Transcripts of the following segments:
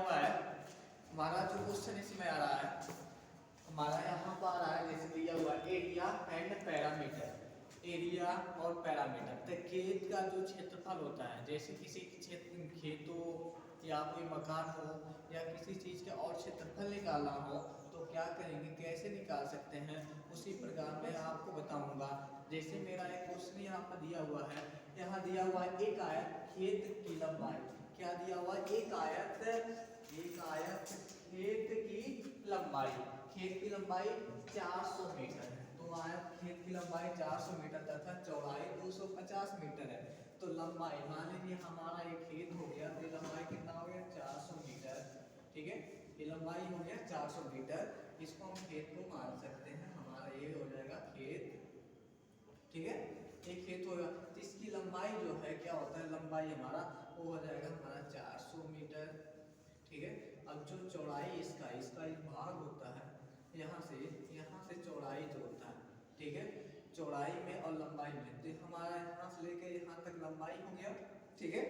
हुआ है, हमारा जो क्वेश्चन इसमें आ रहा है, हमारा यहाँ पर आ रहा है जैसे दिया हुआ है एरिया एंड पैरामीटर। एरिया और पैरामीटर तो खेत का जो क्षेत्रफल होता है, जैसे किसी क्षेत्र खेत हो या कोई मकान हो या किसी चीज़ का और क्षेत्रफल निकालना हो तो क्या करेंगे, कैसे निकाल सकते हैं, उसी प्रकार मैं आपको बताऊंगा। जैसे मेरा एक क्वेश्चन यहाँ पर दिया हुआ है, यहाँ दिया हुआ है एक आयत खेत की लंबाई, क्या दिया हुआ है, एक आयत खेत की लंबाई, खेत की लंबाई 400 मीटर है। तो आयत खेत की लंबाई 400 मीटर तथा चौड़ाई 250 मीटर है। तो लंबाई मान लीजिए हमारा ये खेत हो गया, तो लंबाई कितना हो गया 400 मीटर, ठीक है, ये लंबाई हो गया 400 मीटर। इसको हम खेत को मान सकते हैं, हमारा ये हो जाएगा खेत, ठीक है, एक खेत होगा। तो इसकी लंबाई जो है क्या होता है, लंबाई हमारा वो हो जाएगा हमारा 400 मीटर, ठीक है। अब जो चौड़ाई इसका एक भाग होता है, यहाँ से चौड़ाई जो होता है, ठीक है, चौड़ाई में और लंबाई में, तो हमारा यहाँ से लेकर यहाँ तक लंबाई हो गया, ठीक है,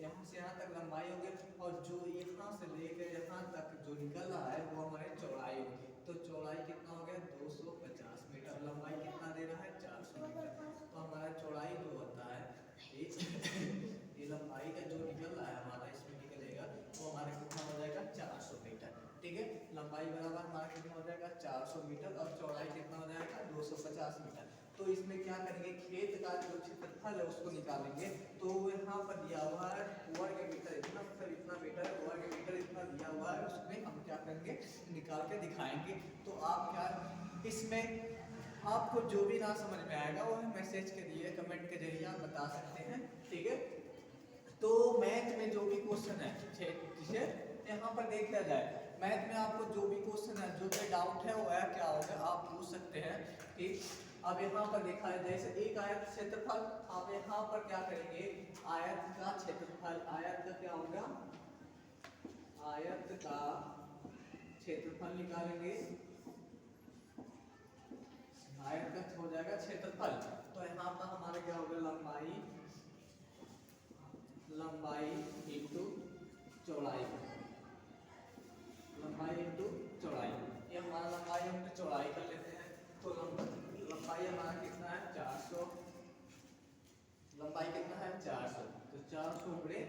यहाँ से यहाँ तक लंबाई हो गया, और जो यहाँ से लेकर यहाँ तक जो निकल रहा है वो हमारे चौड़ाई होगी। तो चौड़ाई कितना हो गया 250 मीटर, लंबाई कितना दे रहा है 400 मीटर। तो हमारा चौड़ाई जो होता है ये लंबाई का जो निकल रहा है हमारा, इसमें निकलेगा वो हमारा कितना हो जाएगा 400 मीटर, ठीक है। लंबाई बराबर हमारा कितना हो जाएगा 400 मीटर और चौड़ाई कितना हो जाएगा 250 मीटर। तो इसमें क्या करेंगे, खेत का जो क्षेत्रफल है उसको निकालेंगे। तो यहाँ पर दिया हुआ है वर्ग मीटर इतना, मतलब इतना मीटर वर्ग मीटर इतना दिया हुआ है, उसमें हम क्या करेंगे निकाल के दिखाएंगे। तो आप क्या इसमें आपको जो भी ना समझ में आएगा वो मैसेज के दिए कमेंट के जरिए आप बता सकते हैं, ठीक है। तो मैथ में जो भी क्वेश्चन है, ठीक है, यहाँ पर देख लिया जाए, मैथ में आपको जो भी क्वेश्चन है, जो भी डाउट है वो है क्या होगा आप पूछ सकते हैं, ठीक। अब यहाँ पर देखा है जैसे एक आयत क्षेत्रफल, आप यहाँ पर क्या करेंगे, आयत का क्षेत्रफल, आयत का क्या होगा, आयत का क्षेत्रफल निकालेंगे, आयत का हो जाएगा क्षेत्रफल। तो यहाँ पर हमारा क्या होगा, लंबाई इंटू चौड़ाई, लंबाई इंटू चौड़ाई, ये हमारा लंबाई इंटू चौड़ाई कर लेते हैं। तो लंबाई हमारा कितना है 400, लंबाई कितना है 400, तो 400 गुणे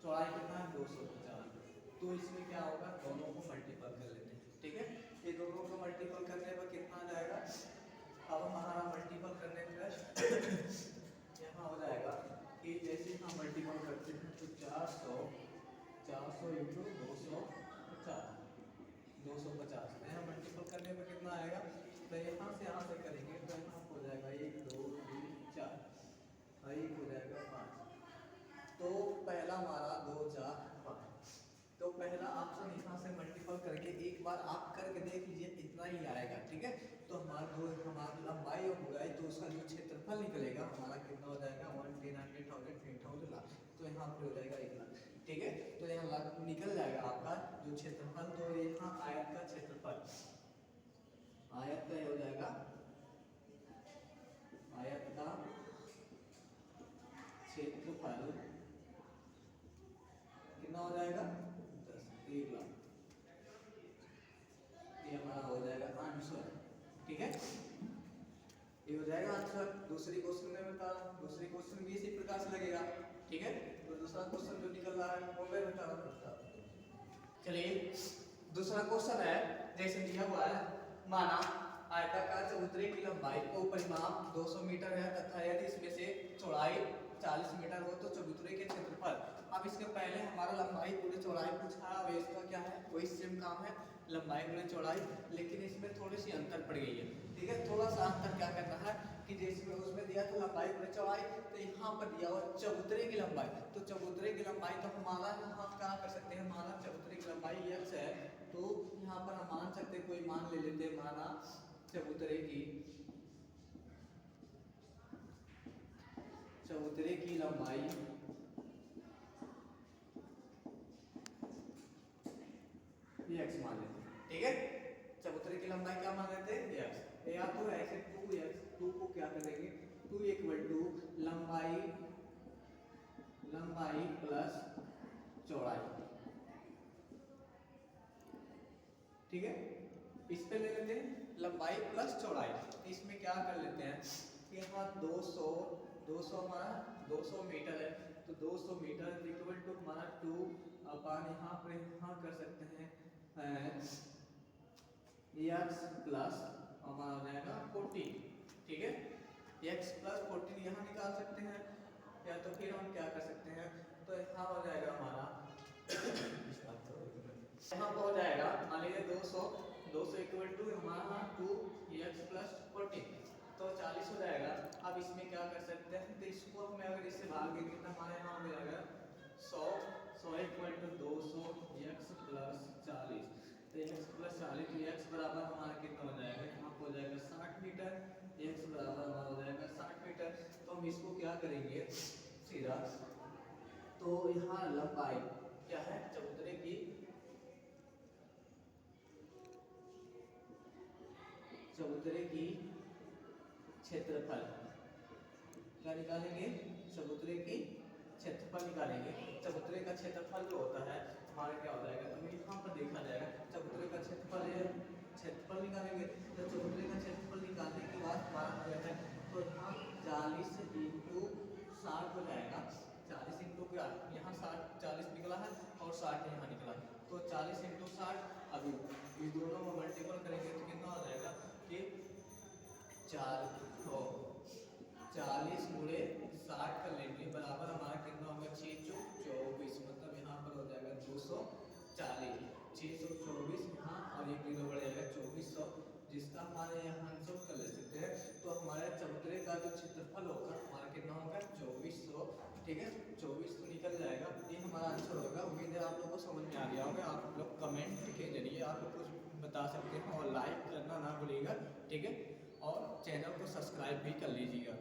चौड़ाई कितना है 250। तो इसमें क्या होगा, दोनों को मल्टीपल कर लेते हैं, ठीक है। ये दोनों को मल्टीपल करने पर कितना आ जाएगा, अब हमारा मल्टीपल करने पर यहाँ हो जाएगा कि जैसे हम मल्टीपल करते हैं तो 400 इंटू 250 यहाँ मल्टीपल करने पर कितना आएगा, तो यहाँ से करेंगे तो यहाँ हो जाएगा 1 2 3 4, एक हो जाएगा 5। तो पहला हमारा 2 4 5, तो पहला ऑप्शन यहाँ से मल्टीपल करके एक बार आप करके देख लीजिए, इतना ही आएगा, ठीक है। तो हमारा लंबाई और बुराई तो उसका जो क्षेत्रफल निकलेगा हमारा कितना हो जाएगा 1,10,000 लाख, तो यहाँ पर हो जाएगा 1 लाख, ठीक है। तो यहाँ निकल जाएगा आपका जो क्षेत्रफल। तो यहाँ आयत का क्षेत्रफल, आयत का हो जाएगा, आयत का क्षेत्रफल कितना हो जाएगा 1 लाख, ये हमारा हो जाएगा आंसर, ठीक है, ये हो जाएगा आंसर। दूसरी क्वेश्चन में बता रहा हूँ, दूसरी क्वेश्चन भी इसी प्रकार से लगेगा, ठीक है। तो दूसरा क्वेश्चन जो निकल रहा है वो मैं बता रहा हूँ। चलिए दूसरा क्वेश्चन है, जैसे दिया हुआ है, माना आयताकार चबूतरे की लंबाई को परिमाप 200 मीटर है तथा यदि इसमें से चौड़ाई 40 मीटर हो तो चबूतरे के क्षेत्रफल। अब इसके पहले हमारा लंबाई पूरी चौड़ाई पूछा है, अब इसका क्या है, वही सेम काम है, लंबाई पूरी चौड़ाई, लेकिन इसमें थोड़ी सी अंतर पड़ गई है, ठीक है। थोड़ा सा अंतर क्या करना है कि जैसे उसमें दिया था लंबाई पूरी चौड़ाई, तो यहाँ पर दिया हुआ चबूतरे की लंबाई, तो चबूतरे की लंबाई तो हमारा यहाँ क्या कर सकते हैं, हमारा चबूतरे की लंबाई x है, तो यहाँ पर हम मान सकते हैं, कोई मान ले लेते हैं, माना चबूतरे की लंबाई ये x मान लेते हैं, ठीक है। चबूतरे की लंबाई क्या मान लेते हैं x, या तो ऐसे 2x, 2 को क्या करेंगे 2 इक्वल टू लंबाई प्लस चौड़ाई, ठीक है। इस पे ले लेते हैं लंबाई प्लस चौड़ाई। इसमें क्या कर लेते हैं कि यहाँ 200 हमारा 200 मीटर है, तो 200 मीटर इक्वल टू हमारा 2 अपन यहाँ पे यहाँ कर सकते हैं x प्लस हमारा हो जाएगा 14, ठीक है। x प्लस 14 यहाँ निकाल सकते हैं, या तो फिर हम क्या कर सकते हैं, तो यहाँ हो जाएगा हमारा यहाँ पर हो जाएगा मान लीजिए 200 इक्वल टू हमारा 2x प्लस 14, तो 40 हो जाएगा। अब इसमें क्या कर सकते हैं, तो इसको हमें अगर इससे भाग देंगे तो हमारे यहाँ हो जाएगा 100 इक्वल टू 200 x प्लस 40, तो x प्लस 40 तो x बराबर हमारा कितना हो जाएगा, यहाँ पर हो जाएगा 60 मीटर, x बराबर हमारा हो जाएगा 60 मीटर। तो हम इसको क्या करेंगे सीधा, तो यहाँ लंबाई क्या है चबूतरे की क्षेत्रफल क्या निकालेंगे, चबूतरे की क्षेत्रफल निकालेंगे। चबूतरे का क्षेत्रफल जो होता है हमारा क्या हो जाएगा, तो यहाँ पर देखा जाएगा चबूतरे का क्षेत्रफल निकालेंगे। तो चबूतरे का क्षेत्रफल निकालने के बाद हमारा हो जाता है, तो यहाँ 40 इंटू 60 हो जाएगा। 40 इंटू क्या, यहाँ 40 निकला है और 60 यहाँ निकला, तो 40 इंटू 60। अभी इस दोनों को मल्टीपल करेंगे तो कितना हो जाएगा कि 40 गुणे 60 कर लेंगे, बराबर हमारा कितना होगा 6 चौक 24, मतलब यहाँ पर हो जाएगा 240, 624 यहाँ और एक जीरो बढ़ जाएगा 2400, जिसका हमारे यहाँ आंसर कर ले सकते हैं। तो हमारे चबूतरे का जो क्षेत्रफल होगा हमारा कितना होगा 2400, ठीक है। 2400 निकल जाएगा, ये हमारा आंसर होगा। उम्मीद है आप लोगों को समझ में आ गया होगा। आप लोग कमेंट के जरिए आप लोग कुछ बता सकते हैं और लाइक करना ना भूलिएगा, ठीक है, और चैनल को सब्सक्राइब भी कर लीजिएगा।